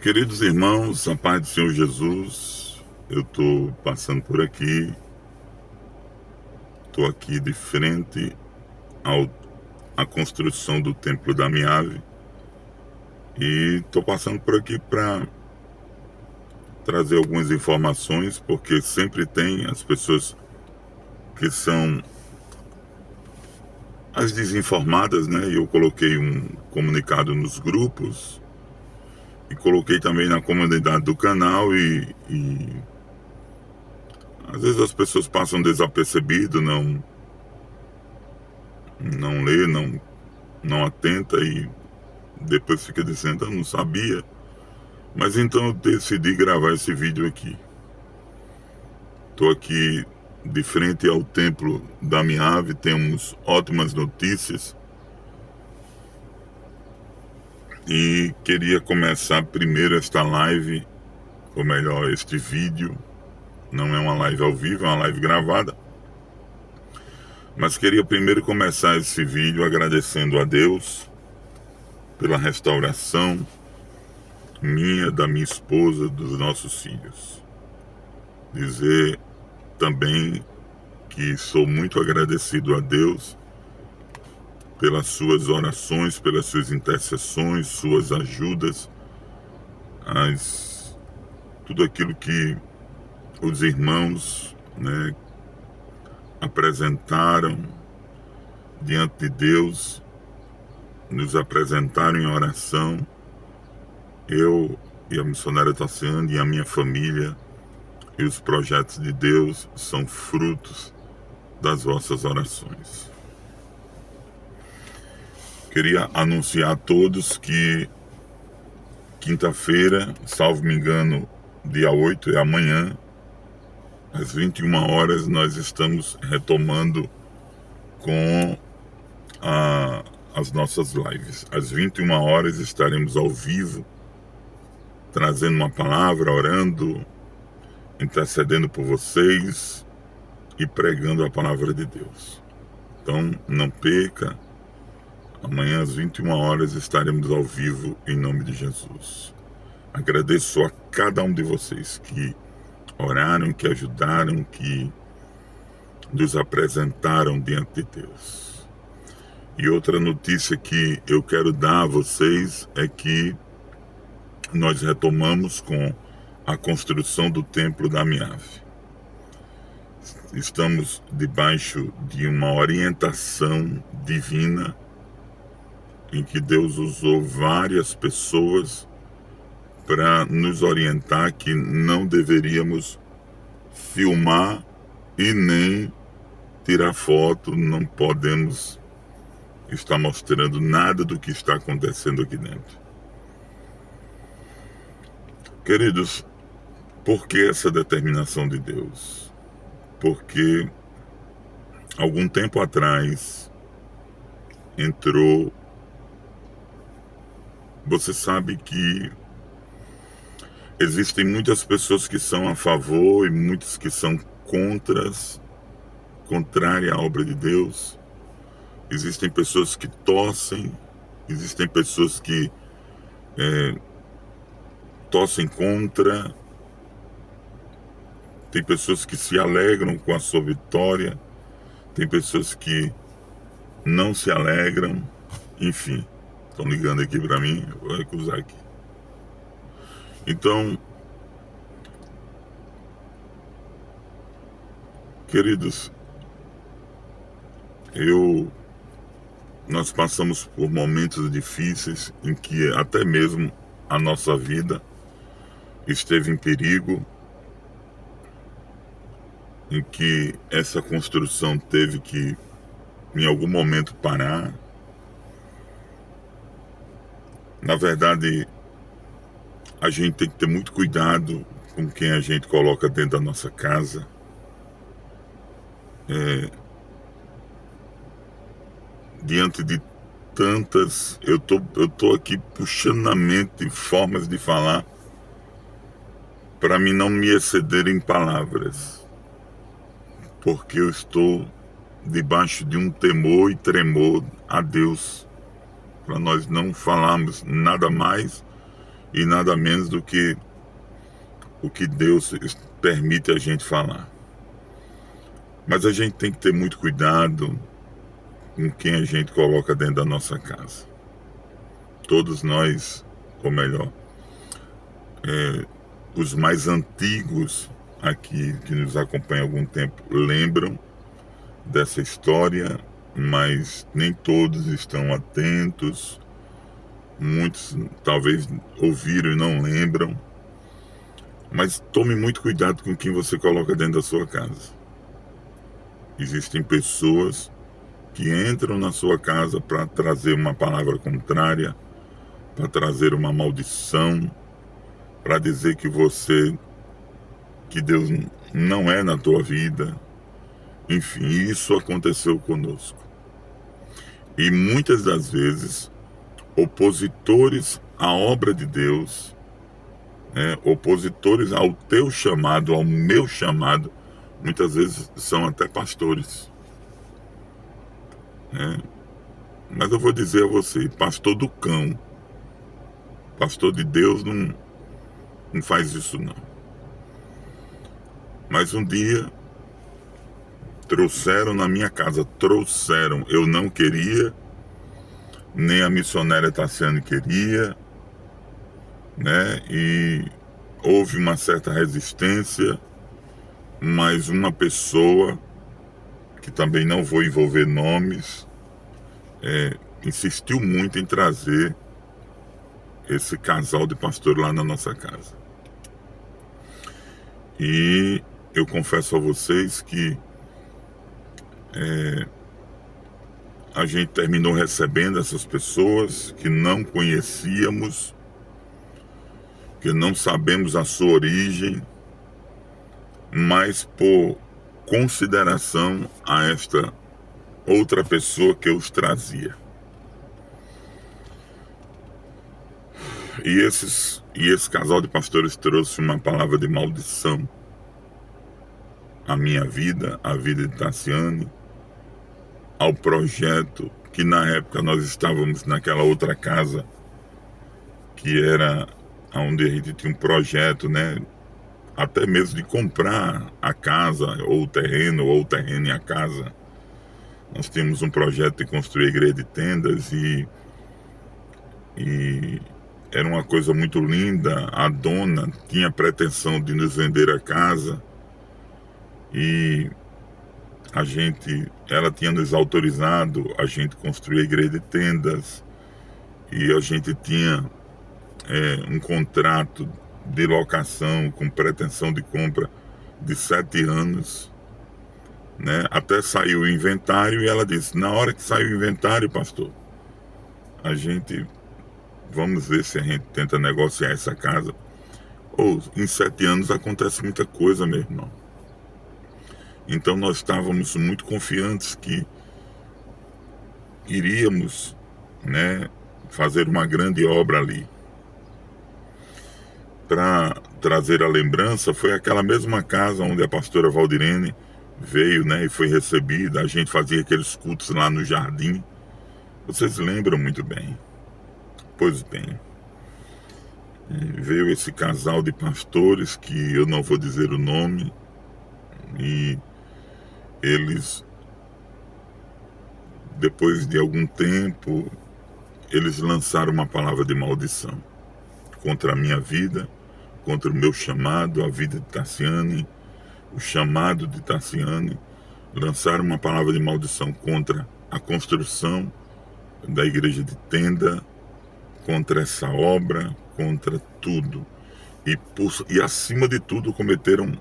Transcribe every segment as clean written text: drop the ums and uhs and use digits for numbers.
Queridos irmãos, a paz do Senhor Jesus, eu estou passando por aqui, estou aqui de frente à construção do Templo da Miave e estou passando por aqui para trazer algumas informações, porque sempre tem as pessoas que são as desinformadas, né? E eu coloquei um comunicado nos grupos e coloquei também na comunidade do canal e às vezes as pessoas passam desapercebido, não lê, não atenta e depois fica dizendo, eu não sabia. Mas então eu decidi gravar esse vídeo aqui. Estou aqui de frente ao templo da Miave, temos ótimas notícias. E queria começar primeiro esta live, ou melhor, este vídeo. Não é uma live ao vivo, é uma live gravada. Mas queria primeiro começar esse vídeo agradecendo a Deus pela restauração minha, da minha esposa, dos nossos filhos. Dizer também que sou muito agradecido a Deus pelas suas orações, pelas suas intercessões, suas ajudas, tudo aquilo que os irmãos, né, apresentaram diante de Deus, nos apresentaram em oração. Eu e a missionária Tassiane e a minha família e os projetos de Deus são frutos das vossas orações. Queria anunciar a todos que quinta-feira, salvo me engano, dia 8 é amanhã, às 21 horas, nós estamos retomando com as nossas lives. Às 21 horas estaremos ao vivo, trazendo uma palavra, orando, intercedendo por vocês e pregando a palavra de Deus. Então, não perca. Amanhã às 21 horas estaremos ao vivo em nome de Jesus. Agradeço a cada um de vocês que oraram, que ajudaram, que nos apresentaram diante de Deus. E outra notícia que eu quero dar a vocês é que nós retomamos com a construção do Templo da Miave. Estamos debaixo de uma orientação divina em que Deus usou várias pessoas para nos orientar que não deveríamos filmar e nem tirar foto, não podemos estar mostrando nada do que está acontecendo aqui dentro. Queridos, por que essa determinação de Deus? Porque algum tempo atrás entrou. Você sabe que existem muitas pessoas que são a favor e muitas que são contrária à obra de Deus. Existem pessoas que torcem, existem pessoas que torcem contra, tem pessoas que se alegram com a sua vitória, tem pessoas que não se alegram, enfim. Estão ligando aqui para mim, eu vou recusar aqui. Então, queridos, nós passamos por momentos difíceis em que até mesmo a nossa vida esteve em perigo, em que essa construção teve que, em algum momento, parar. Na verdade, a gente tem que ter muito cuidado com quem a gente coloca dentro da nossa casa. Diante de tantas, eu tô aqui puxando na mente formas de falar para mim não me exceder em palavras, porque eu estou debaixo de um temor e tremor a Deus, para nós não falarmos nada mais e nada menos do que o que Deus permite a gente falar. Mas a gente tem que ter muito cuidado com quem a gente coloca dentro da nossa casa. Todos nós, ou melhor, os mais antigos aqui, que nos acompanham há algum tempo, lembram dessa história, mas nem todos estão atentos. Muitos talvez ouviram e não lembram. Mas tome muito cuidado com quem você coloca dentro da sua casa. Existem pessoas que entram na sua casa para trazer uma palavra contrária, para trazer uma maldição, para dizer que Deus não é na tua vida. Enfim, isso aconteceu conosco. E muitas das vezes, opositores à obra de Deus, opositores ao teu chamado, ao meu chamado, muitas vezes são até pastores. Mas eu vou dizer a você, pastor do cão, pastor de Deus não faz isso não. Mas um dia trouxeram na minha casa, eu não queria, nem a missionária Tassiane queria, e houve uma certa resistência, mas uma pessoa, que também não vou envolver nomes, insistiu muito em trazer esse casal de pastor lá na nossa casa. E eu confesso a vocês que a gente terminou recebendo essas pessoas que não conhecíamos, que não sabemos a sua origem, mas por consideração a esta outra pessoa que eu os trazia. E esse casal de pastores trouxe uma palavra de maldição à minha vida, à vida de Tassiane, ao projeto que na época nós estávamos naquela outra casa, que era onde a gente tinha um projeto, até mesmo de comprar a casa, ou o terreno e a casa. Nós tínhamos um projeto de construir a igreja de tendas e era uma coisa muito linda. A dona tinha pretensão de nos vender a casa e ela tinha nos autorizado a gente construir a igreja de tendas e a gente tinha um contrato de locação com pretensão de compra de 7 anos, até saiu o inventário e ela disse, na hora que saiu o inventário, pastor, vamos ver se a gente tenta negociar essa casa. Em 7 anos acontece muita coisa, meu irmão. Então nós estávamos muito confiantes que iríamos, fazer uma grande obra ali. Para trazer a lembrança, foi aquela mesma casa onde a pastora Valdirene veio, e foi recebida. A gente fazia aqueles cultos lá no jardim. Vocês lembram muito bem. Pois bem, veio esse casal de pastores, que eu não vou dizer o nome, e eles, depois de algum tempo, eles lançaram uma palavra de maldição contra a minha vida, contra o meu chamado, a vida de Tassiane, o chamado de Tassiane. Lançaram uma palavra de maldição contra a construção da igreja de tenda, contra essa obra, contra tudo. E acima de tudo cometeram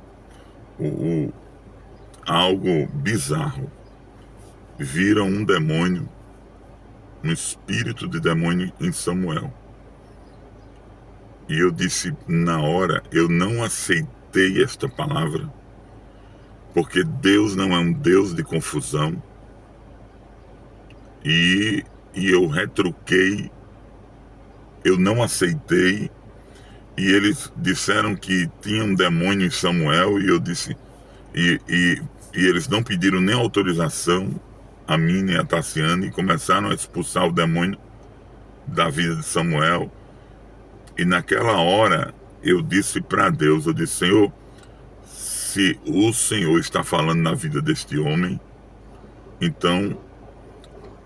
algo bizarro. Viram um demônio, um espírito de demônio em Samuel. E eu disse, na hora, eu não aceitei esta palavra, porque Deus não é um Deus de confusão. E eu retruquei, eu não aceitei, e eles disseram que tinha um demônio em Samuel, e eu disse, e eles não pediram nem autorização a mim nem a Tassiane, e começaram a expulsar o demônio da vida de Samuel. E naquela hora eu disse para Deus, eu disse: Senhor, se o Senhor está falando na vida deste homem, então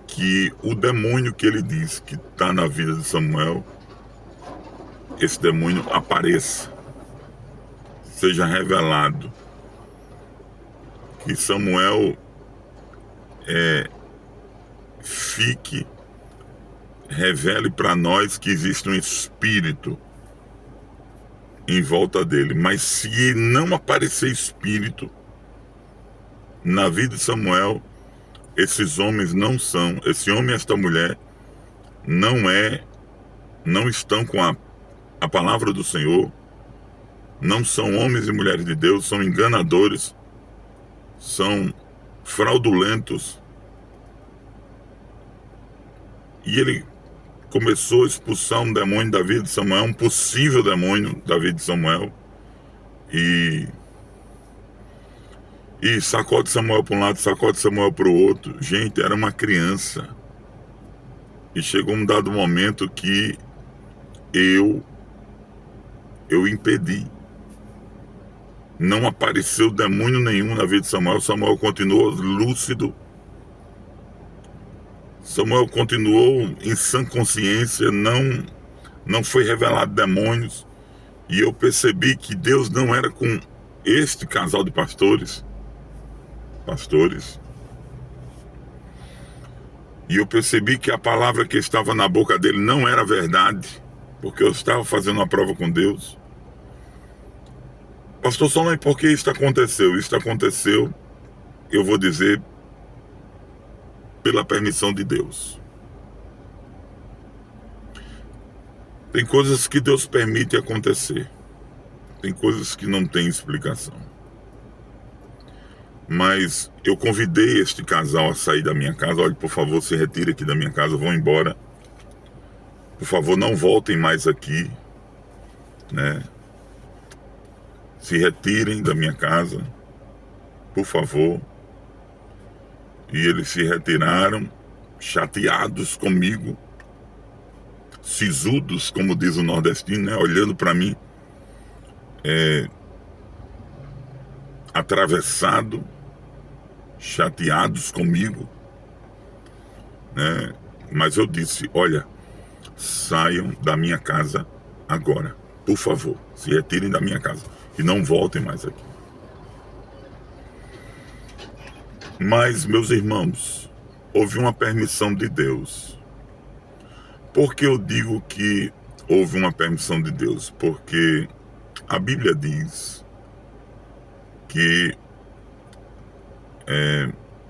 que o demônio que ele diz que está na vida de Samuel, esse demônio apareça, seja revelado, que Samuel revele para nós que existe um espírito em volta dele. Mas se não aparecer espírito na vida de Samuel, esses homens não são, esse homem e esta mulher não estão com a palavra do Senhor, não são homens e mulheres de Deus, são enganadores, são fraudulentos. E ele começou a expulsar um demônio da vida de Samuel, um possível demônio da vida de Samuel, e sacode Samuel para um lado, sacode Samuel para o outro. Gente, era uma criança. E chegou um dado momento que eu impedi. Não apareceu demônio nenhum na vida de Samuel. Samuel continuou lúcido. Samuel continuou em sã consciência. Não foi revelado demônios. E eu percebi que Deus não era com este casal de pastores. E eu percebi que a palavra que estava na boca dele não era verdade, porque eu estava fazendo uma prova com Deus. Pastor Solon, por que isso aconteceu? Isso aconteceu, eu vou dizer, pela permissão de Deus. Tem coisas que Deus permite acontecer. Tem coisas que não tem explicação. Mas eu convidei este casal a sair da minha casa. Olha, por favor, se retire aqui da minha casa, vão embora. Por favor, não voltem mais aqui, né? Se retirem da minha casa, por favor. E eles se retiraram, chateados comigo, sisudos, como diz o nordestino, né? Olhando para mim, atravessado, chateados comigo, né? Mas eu disse: olha, saiam da minha casa agora, por favor, se retirem da minha casa e não voltem mais aqui. Mas, meus irmãos, houve uma permissão de Deus. Por que eu digo que houve uma permissão de Deus? Porque a Bíblia diz que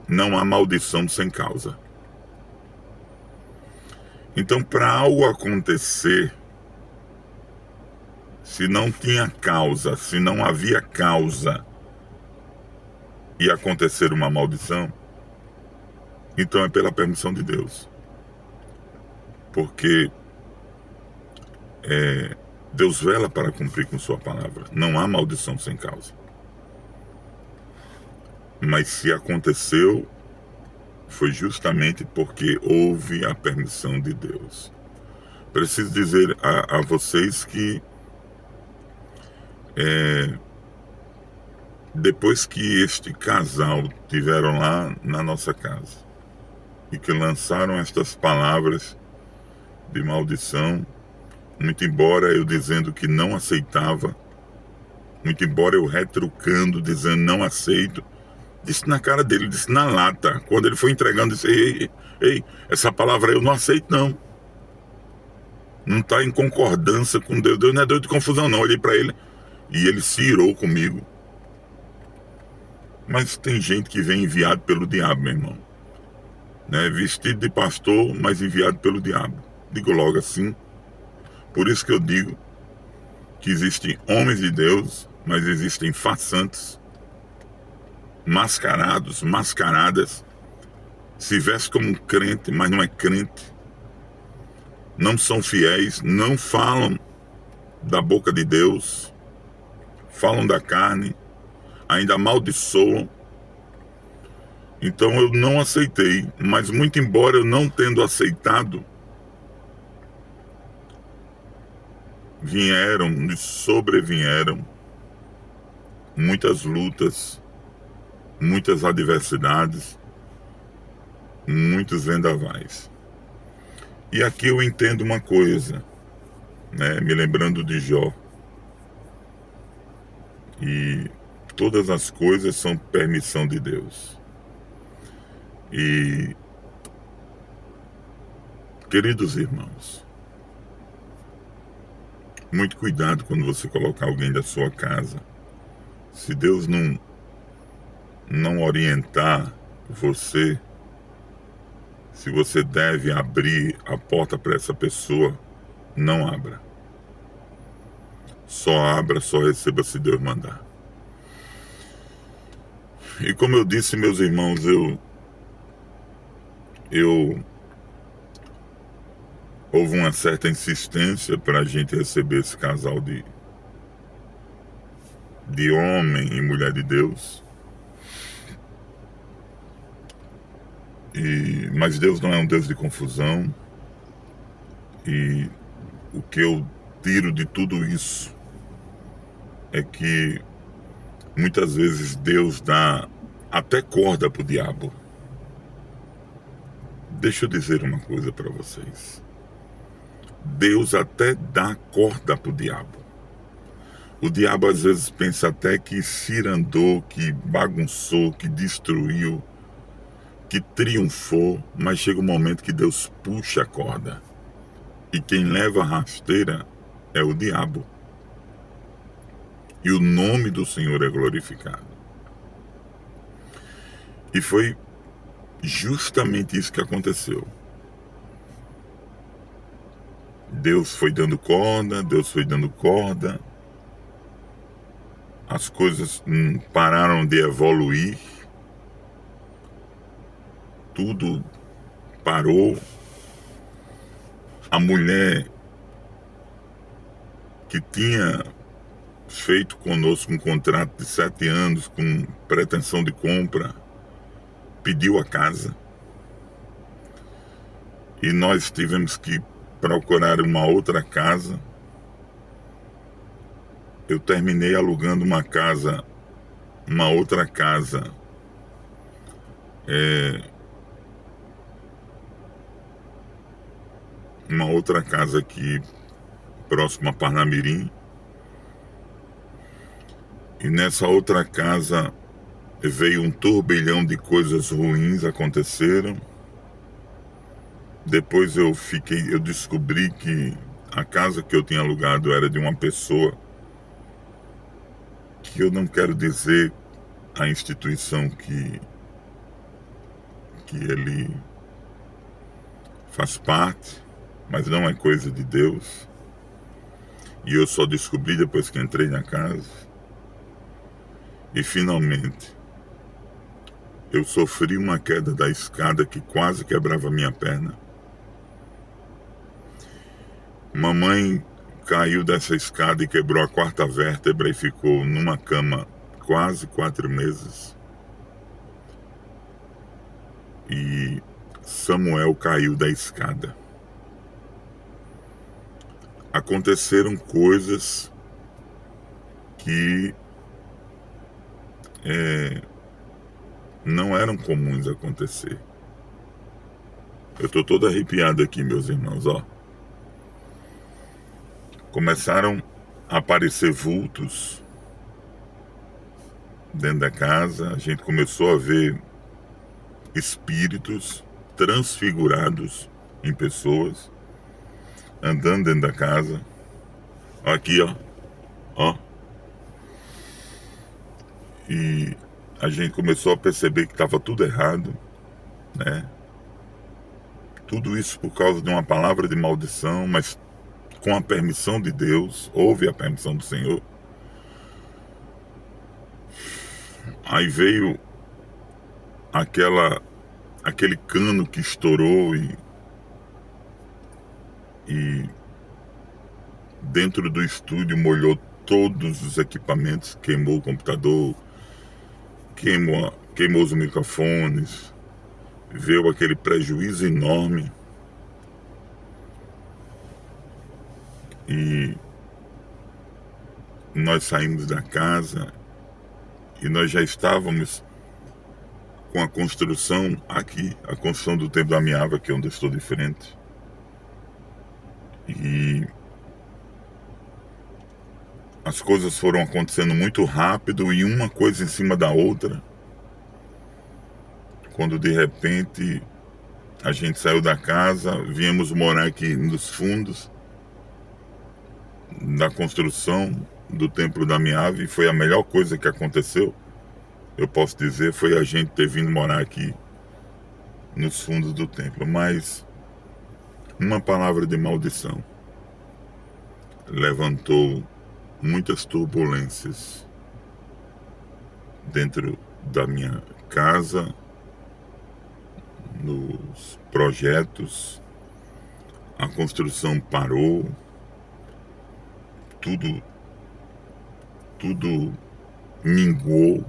não há maldição sem causa. Então, para algo acontecer, se não tinha causa, se não havia causa e acontecer uma maldição, então é pela permissão de Deus. Porque Deus vela para cumprir com sua palavra. Não há maldição sem causa. Mas se aconteceu, foi justamente porque houve a permissão de Deus. Preciso dizer a vocês que depois que este casal tiveram lá na nossa casa e que lançaram estas palavras de maldição, muito embora eu dizendo que não aceitava, muito embora eu retrucando, dizendo não aceito, disse na cara dele, disse na lata, quando ele foi entregando, disse: ei, essa palavra eu não aceito não. Não está em concordância com Deus. Deus não é Deus de confusão não. Eu olhei para ele e ele se irou comigo. Mas tem gente que vem enviado pelo diabo, meu irmão, né? Vestido de pastor, mas enviado pelo diabo. Digo logo assim. Por isso que eu digo que existem homens de Deus, mas existem farsantes, mascarados, mascaradas, se veste como um crente, mas não é crente, não são fiéis, não falam da boca de Deus, falam da carne, ainda amaldiçoam. Então eu não aceitei, mas muito embora eu não tendo aceitado, nos sobrevieram muitas lutas, muitas adversidades, muitos vendavais. E aqui eu entendo uma coisa, né? Me lembrando de Jó. E todas as coisas são permissão de Deus. E, queridos irmãos, muito cuidado quando você colocar alguém da sua casa. Se Deus não orientar você, se você deve abrir a porta para essa pessoa, não abra. Só abra, só receba se Deus mandar. E como eu disse, meus irmãos, houve uma certa insistência para a gente receber esse casal de homem e mulher de Deus. Mas Deus não é um Deus de confusão. E o que eu tiro de tudo isso é que muitas vezes Deus dá até corda para o diabo. Deixa eu dizer uma coisa para vocês. Deus até dá corda para o diabo. O diabo às vezes pensa até que cirandou, que bagunçou, que destruiu, que triunfou, mas chega um momento que Deus puxa a corda. E quem leva a rasteira é o diabo. E o nome do Senhor é glorificado. E foi justamente isso que aconteceu. Deus foi dando corda, as coisas pararam de evoluir, tudo parou. A mulher que tinha feito conosco um contrato de 7 anos com pretensão de compra, pediu a casa. E nós tivemos que procurar uma outra casa. Eu terminei alugando uma outra casa, uma outra casa aqui próximo a Parnamirim. E nessa outra casa veio um turbilhão de coisas ruins aconteceram. Depois eu descobri que a casa que eu tinha alugado era de uma pessoa que eu não quero dizer a instituição que ele faz parte, mas não é coisa de Deus. E eu só descobri depois que entrei na casa. E finalmente eu sofri uma queda da escada que quase quebrava minha perna. Mamãe caiu dessa escada e quebrou a 4ª vértebra e ficou numa cama quase 4 meses. E Samuel caiu da escada. Aconteceram coisas que não eram comuns acontecer. Eu tô todo arrepiado aqui, meus irmãos, ó. Começaram a aparecer vultos dentro da casa. A gente começou a ver espíritos transfigurados em pessoas andando dentro da casa. Aqui, ó. E a gente começou a perceber que estava tudo errado, né? Tudo isso por causa de uma palavra de maldição, mas com a permissão de Deus, houve a permissão do Senhor. Aí veio aquele cano que estourou e dentro do estúdio molhou todos os equipamentos, queimou o computador, queimou os microfones, veio aquele prejuízo enorme. E nós saímos da casa e nós já estávamos com a construção aqui, a construção do Templo da Miava, que é onde eu estou de frente. E as coisas foram acontecendo muito rápido e uma coisa em cima da outra, quando de repente a gente saiu da casa, viemos morar aqui nos fundos da construção do Templo da Miava, e foi a melhor coisa que aconteceu, eu posso dizer, foi a gente ter vindo morar aqui nos fundos do templo. Mas uma palavra de maldição levantou muitas turbulências dentro da minha casa, nos projetos. A construção parou, tudo minguou,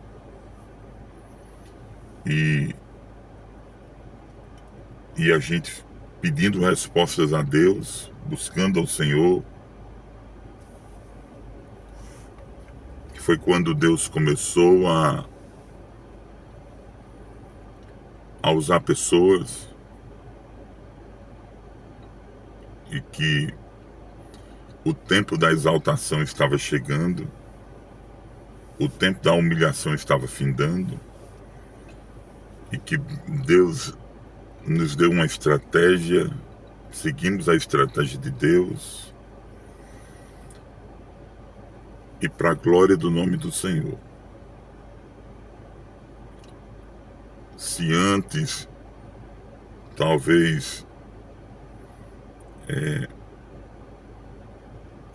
e a gente pedindo respostas a Deus, buscando ao Senhor. Que foi quando Deus começou a usar pessoas, e que o tempo da exaltação estava chegando, o tempo da humilhação estava findando, e que Deus nos deu uma estratégia, seguimos a estratégia de Deus, e para a glória do nome do Senhor. Se antes, talvez,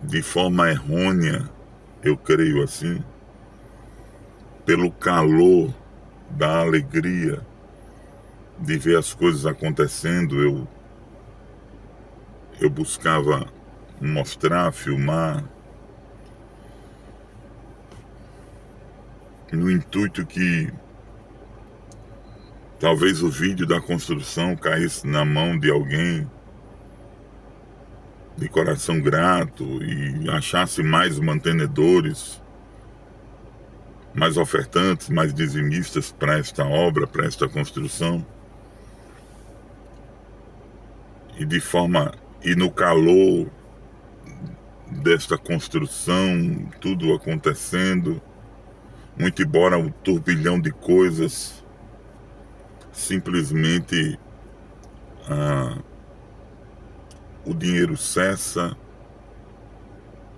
de forma errônea, eu creio assim, pelo calor da alegria de ver as coisas acontecendo, eu buscava mostrar, filmar, no intuito que talvez o vídeo da construção caísse na mão de alguém de coração grato e achasse mais mantenedores, mais ofertantes, mais dizimistas para esta obra, para esta construção. E no calor desta construção, tudo acontecendo, muito embora um turbilhão de coisas, simplesmente o dinheiro cessa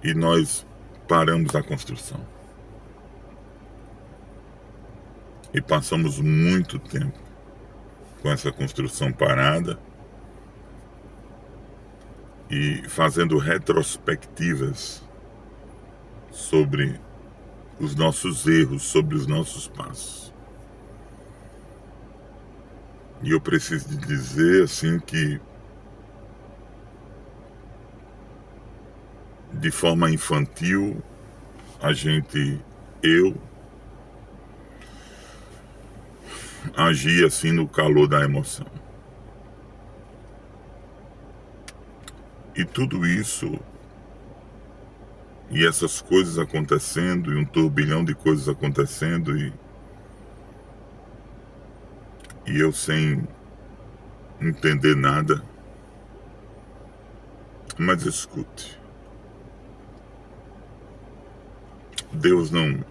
e nós paramos a construção. E passamos muito tempo com essa construção parada e fazendo retrospectivas sobre os nossos erros, sobre os nossos passos. E eu preciso dizer assim que, de forma infantil, eu agi assim no calor da emoção. E tudo isso, e essas coisas acontecendo, e um turbilhão de coisas acontecendo, e eu sem entender nada. Mas escute, Deus não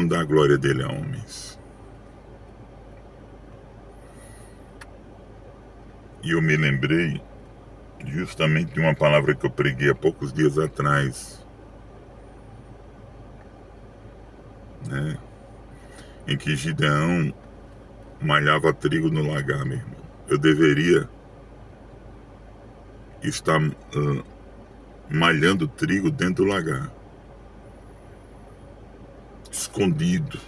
dá a glória dele a homens. E eu me lembrei justamente de uma palavra que eu preguei há poucos dias atrás, né? Em que Gideão malhava trigo no lagar, meu irmão. Eu deveria estar malhando trigo dentro do lagar, escondido,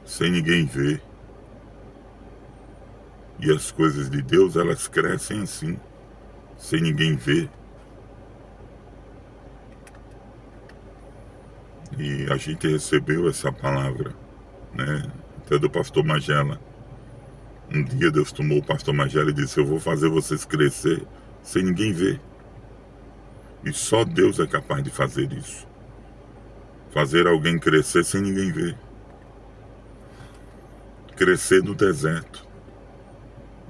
sem ninguém ver. E as coisas de Deus, elas crescem assim, sem ninguém ver. E a gente recebeu essa palavra, né? Até do pastor Magela. Um dia Deus tomou o pastor Magela e disse: eu vou fazer vocês crescer sem ninguém ver. E só Deus é capaz de fazer isso. Fazer alguém crescer sem ninguém ver. Crescer no deserto.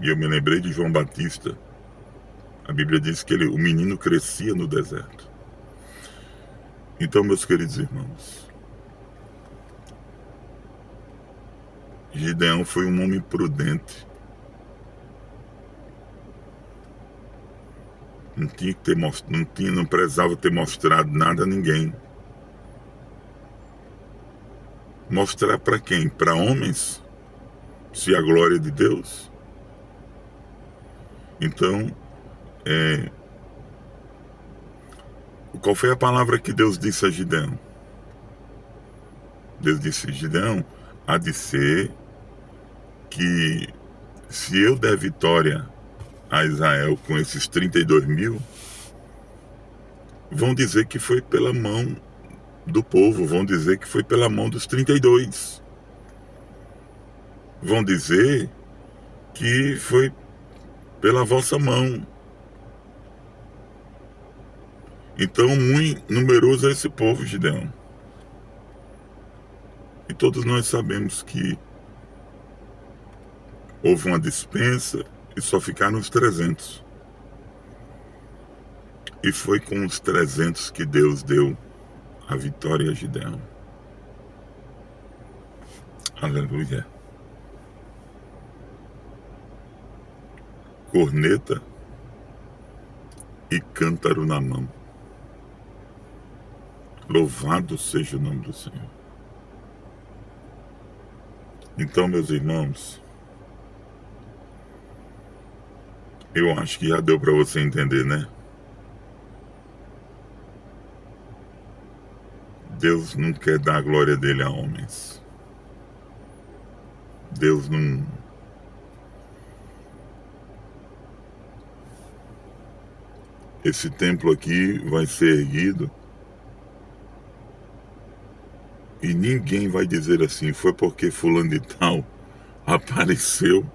E eu me lembrei de João Batista. A Bíblia diz que o menino crescia no deserto. Então, meus queridos irmãos, Gideão foi um homem prudente. Não precisava ter mostrado nada a ninguém. Mostrar para quem? Para homens? Se a glória de Deus? Então, qual foi a palavra que Deus disse a Gideão? Deus disse: Gideão, há de ser que se eu der vitória a Israel com esses 32 mil, vão dizer que foi pela mão do povo, vão dizer que foi pela mão dos 32. Vão dizer que foi pela vossa mão. Então, muito numeroso é esse povo, Gideão. E todos nós sabemos que houve uma dispensa e só ficaram os 300. E foi com os 300 que Deus deu a vitória a Gideão. Aleluia. Corneta e cântaro na mão. Louvado seja o nome do Senhor. Então, meus irmãos, eu acho que já deu para você entender, né? Deus não quer dar a glória dele a homens. Deus não... Esse templo aqui vai ser erguido e ninguém vai dizer assim, foi porque fulano de tal apareceu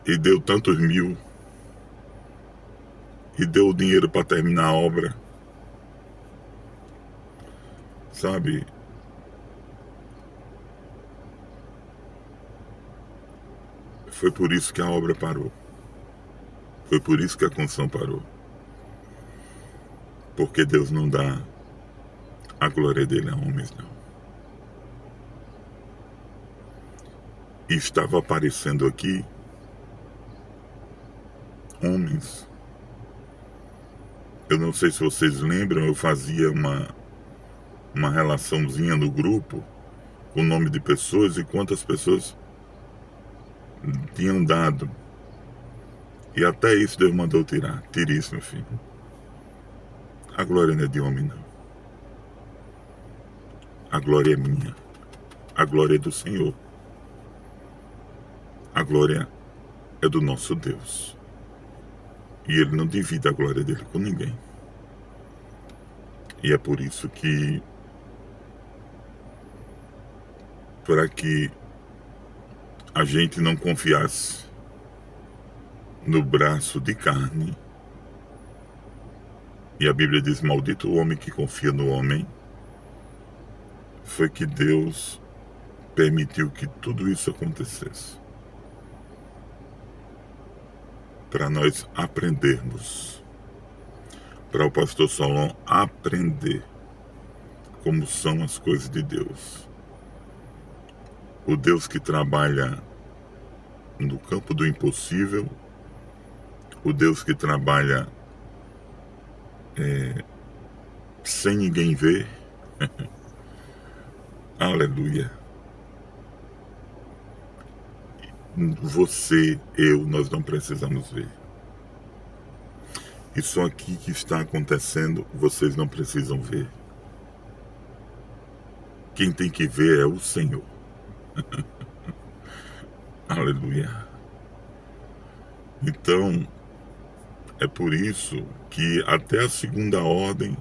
e deu tantos mil e deu o dinheiro para terminar a obra. Sabe? Foi por isso que a obra parou. Foi por isso que a construção parou. Porque Deus não dá a glória dele a homens, não. E estava aparecendo aqui homens. Eu não sei se vocês lembram, eu fazia uma relaçãozinha no grupo com o nome de pessoas e quantas pessoas tinham dado. E até isso Deus mandou tirar. Tire isso, meu filho. A glória não é de homem, não. A glória é minha. A glória é do Senhor. A glória é do nosso Deus. E Ele não divide a glória dele com ninguém. E é por isso que, para que a gente não confiasse no braço de carne, e a Bíblia diz, maldito o homem que confia no homem, foi que Deus permitiu que tudo isso acontecesse. Para nós aprendermos, para o pastor Solon aprender como são as coisas de Deus. O Deus que trabalha no campo do impossível, o Deus que trabalha sem ninguém ver. Aleluia. Você, eu, nós não precisamos ver. Isso aqui que está acontecendo, vocês não precisam ver. Quem tem que ver é o Senhor. Aleluia. Então, é por isso que até a segunda ordem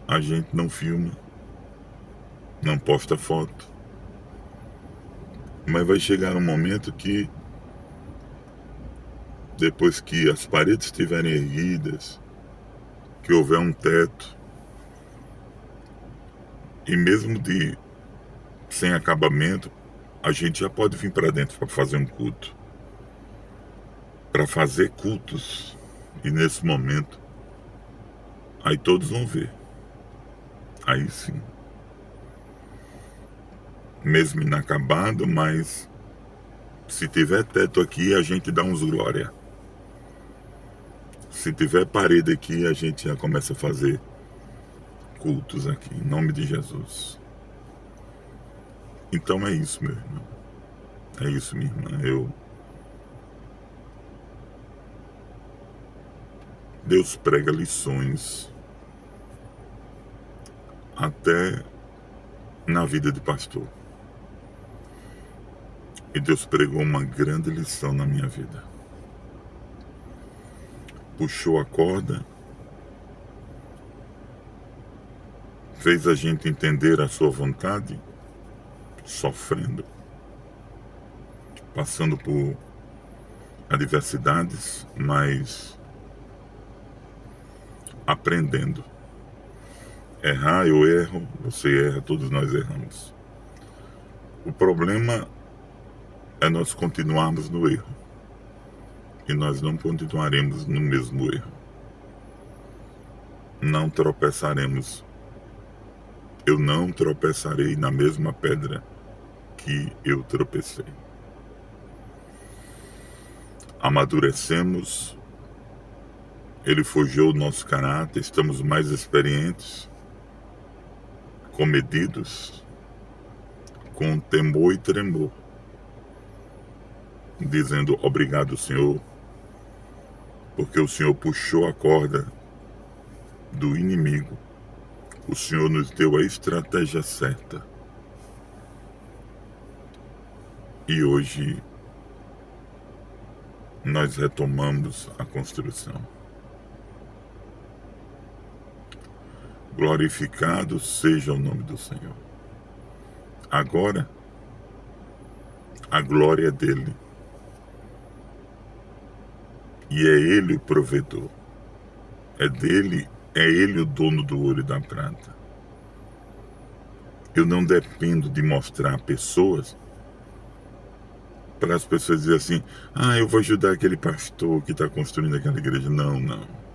a gente não filma, não posta foto. Mas vai chegar um momento que depois que as paredes estiverem erguidas, que houver um teto, e mesmo sem acabamento, a gente já pode vir para dentro para fazer um culto, para fazer cultos. E nesse momento, aí todos vão ver. Aí sim. Mesmo inacabado, mas se tiver teto aqui, a gente dá uns glória. Se tiver parede aqui, a gente já começa a fazer cultos aqui, em nome de Jesus. Então é isso, meu irmão. É isso, minha irmã. Deus prega lições até na vida de pastor. E Deus pregou uma grande lição na minha vida. Puxou a corda, fez a gente entender a sua vontade, sofrendo, passando por adversidades, mas aprendendo. Errar, eu erro, você erra, todos nós erramos. O problema é nós continuarmos no erro. E nós não continuaremos no mesmo erro. Não tropeçaremos. Eu não tropeçarei na mesma pedra que eu tropecei. Amadurecemos. Ele forjou o nosso caráter, estamos mais experientes, comedidos, com temor e tremor, dizendo obrigado, Senhor, porque o Senhor puxou a corda do inimigo. O Senhor nos deu a estratégia certa. E hoje nós retomamos a construção. Glorificado seja o nome do Senhor. Agora, a glória é dele. E é ele o provedor. É ele o dono do ouro e da prata. Eu não dependo de mostrar a pessoas para as pessoas dizerem assim, eu vou ajudar aquele pastor que está construindo aquela igreja. Não, não.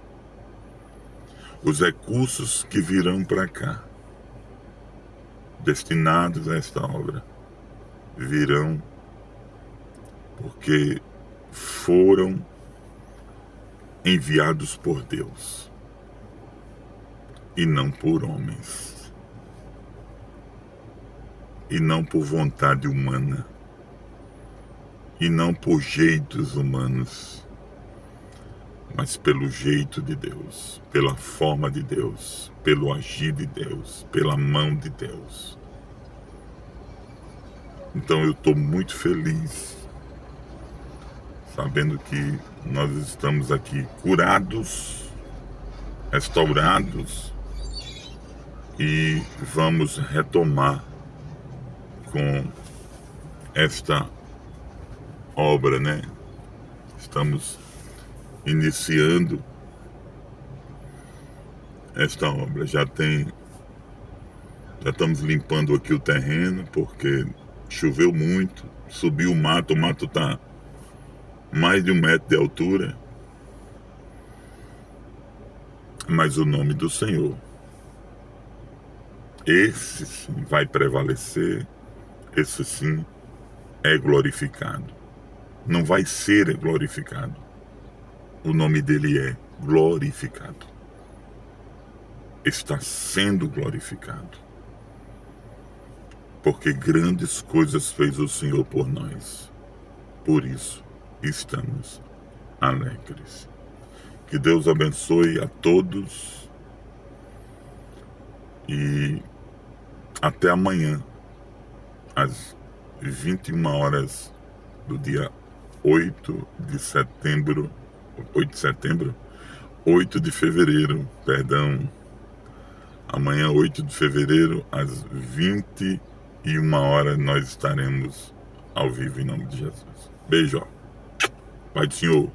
Os recursos que virão para cá, destinados a esta obra, virão porque foram enviados por Deus e não por homens e não por vontade humana e não por jeitos humanos, mas pelo jeito de Deus, pela forma de Deus, pelo agir de Deus, pela mão de Deus. Então eu estou muito feliz sabendo que nós estamos aqui curados, restaurados e vamos retomar com esta obra, né? Estamos iniciando esta obra. Já estamos limpando aqui o terreno porque choveu muito, subiu o mato está mais de 1 metro de altura, mas o nome do Senhor, esse sim vai prevalecer, esse sim é glorificado. Não vai ser glorificado, o nome dele é glorificado, está sendo glorificado, porque grandes coisas fez o Senhor por nós, por isso estamos alegres. Que Deus abençoe a todos e até amanhã, às 21 horas do dia 8 de fevereiro, perdão. Amanhã, 8 de fevereiro, às 21 horas, nós estaremos ao vivo em nome de Jesus. Beijo. Pai do Senhor.